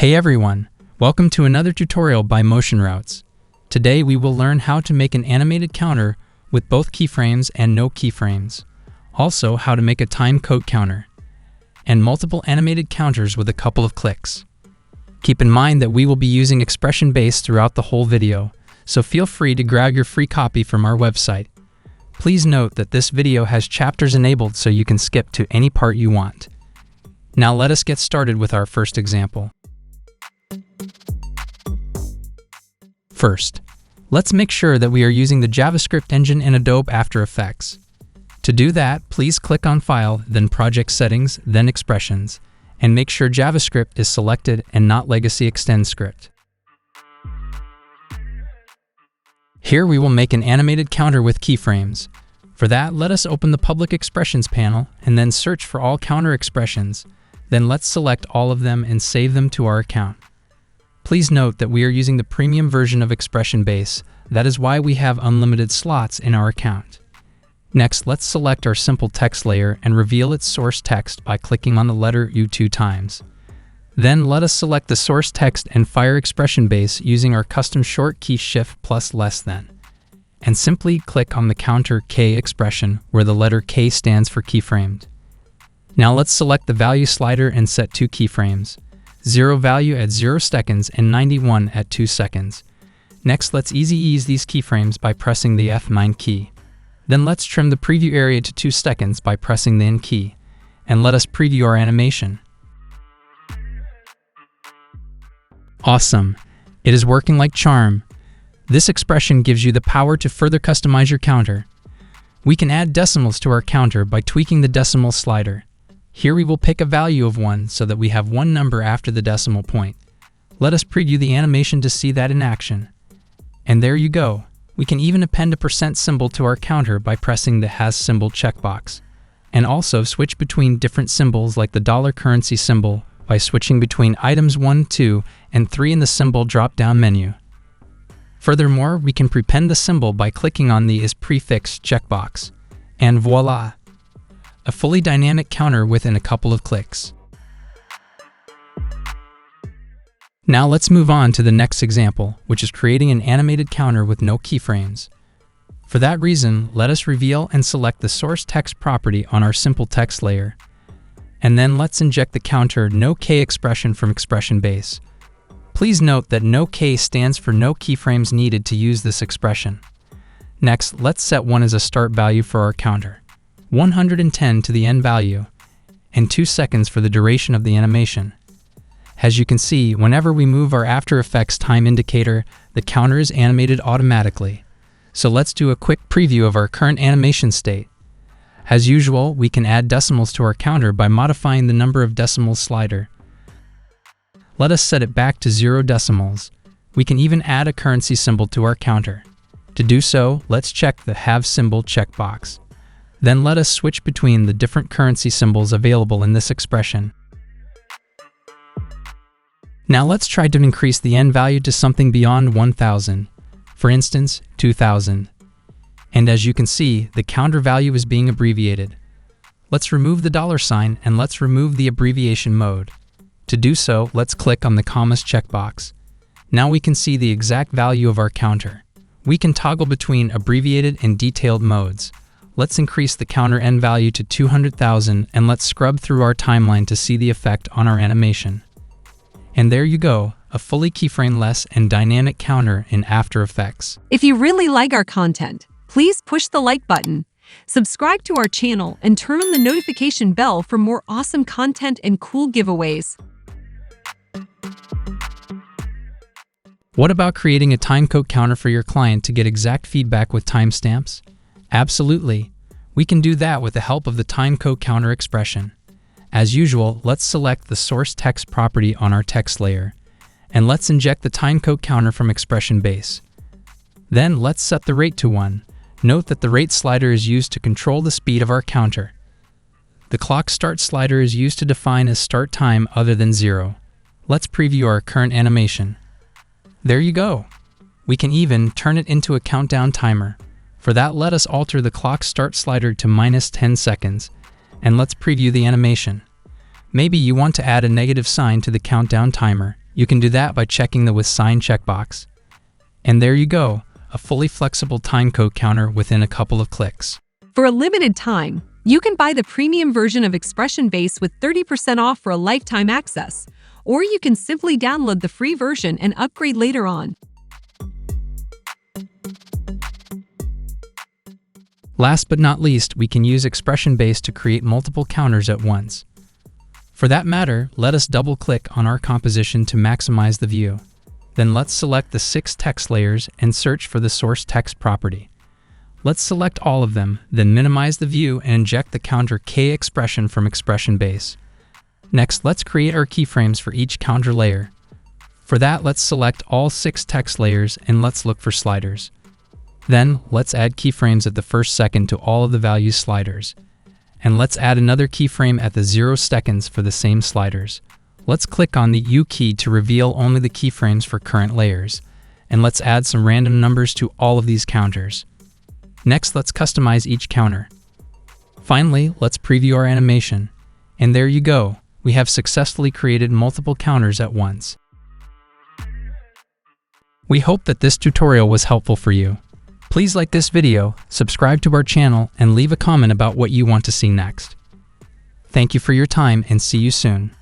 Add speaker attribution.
Speaker 1: Hey everyone, welcome to another tutorial by Motion Routes. Today we will learn how to make an animated counter with both keyframes and no keyframes. Also how to make a timecode counter and multiple animated counters with a couple of clicks. Keep in mind that we will be using expression base throughout the whole video, so feel free to grab your free copy from our website. Please note that this video has chapters enabled so you can skip to any part you want. Now let us get started with our first example. First, let's make sure that we are using the JavaScript engine in Adobe After Effects. To do that, please click on File, then Project Settings, then Expressions, and make sure JavaScript is selected and not Legacy Extend Script. Here we will make an animated counter with keyframes. For that, let us open the Public Expressions panel and then search for all counter expressions. Then let's select all of them and save them to our account. Please note that we are using the premium version of Expression Base. That is why we have unlimited slots in our account. Next, let's select our simple text layer and reveal its source text by clicking on the letter U 2 times. Then let us select the source text and fire Expression Base using our custom short key Shift plus less than. And simply click on the counter K expression where the letter K stands for keyframed. Now let's select the value slider and set two keyframes. 0 value at 0 seconds and 91 at 2 seconds. Next, let's easy ease these keyframes by pressing the F9 key. Then let's trim the preview area to 2 seconds by pressing the N key. And let us preview our animation. Awesome! It is working like charm. This expression gives you the power to further customize your counter. We can add decimals to our counter by tweaking the decimal slider. Here we will pick a value of 1 so that we have one number after the decimal point. Let us preview the animation to see that in action. And there you go. We can even append a % symbol to our counter by pressing the Has symbol checkbox. And also switch between different symbols like the dollar currency symbol by switching between items 1, 2, and 3 in the symbol drop-down menu. Furthermore, we can prepend the symbol by clicking on the Is Prefixed checkbox. And voila! A fully dynamic counter within a couple of clicks. Now let's move on to the next example, which is creating an animated counter with no keyframes. For that reason, let us reveal and select the source text property on our simple text layer. And then let's inject the counter No K expression from Expression Base. Please note that No K stands for no keyframes needed to use this expression. Next, let's set 1 as a start value for our counter, 110 to the end value, and 2 seconds for the duration of the animation. As you can see, whenever we move our After Effects time indicator, the counter is animated automatically. So let's do a quick preview of our current animation state. As usual, we can add decimals to our counter by modifying the number of decimals slider. Let us set it back to 0 decimals. We can even add a currency symbol to our counter. To do so, let's check the Have symbol checkbox. Then let us switch between the different currency symbols available in this expression. Now let's try to increase the end value to something beyond 1000, for instance, 2000. And as you can see, the counter value is being abbreviated. Let's remove the $sign and let's remove the abbreviation mode. To do so, let's click on the commas checkbox. Now we can see the exact value of our counter. We can toggle between abbreviated and detailed modes. Let's increase the counter end value to 200,000 and let's scrub through our timeline to see the effect on our animation. And there you go, a fully keyframe-less and dynamic counter in After Effects.
Speaker 2: If you really like our content, please push the like button, subscribe to our channel, and turn on the notification bell for more awesome content and cool giveaways.
Speaker 1: What about creating a timecode counter for your client to get exact feedback with timestamps? Absolutely. We can do that with the help of the timecode counter expression. As usual, let's select the source text property on our text layer, and let's inject the timecode counter from Expression Base. Then let's set the rate to 1. Note that the rate slider is used to control the speed of our counter. The clock start slider is used to define a start time other than 0. Let's preview our current animation. There you go. We can even turn it into a countdown timer. For that, let us alter the clock start slider to -10 seconds. And let's preview the animation. Maybe you want to add a negative sign to the countdown timer. You can do that by checking the with sign checkbox. And there you go, a fully flexible timecode counter within a couple of clicks.
Speaker 2: For a limited time, you can buy the premium version of Expression Base with 30% off for a lifetime access, or you can simply download the free version and upgrade later on.
Speaker 1: Last but not least, we can use Expression Base to create multiple counters at once. For that matter, let us double-click on our composition to maximize the view. Then let's select the 6 text layers and search for the source text property. Let's select all of them, then minimize the view and inject the counter K expression from Expression Base. Next, let's create our keyframes for each counter layer. For that, let's select all 6 text layers and let's look for sliders. Then, let's add keyframes at the first second to all of the value sliders. And let's add another keyframe at the 0 seconds for the same sliders. Let's click on the U key to reveal only the keyframes for current layers. And let's add some random numbers to all of these counters. Next, let's customize each counter. Finally, let's preview our animation. And there you go, we have successfully created multiple counters at once. We hope that this tutorial was helpful for you. Please like this video, subscribe to our channel, and leave a comment about what you want to see next. Thank you for your time and see you soon.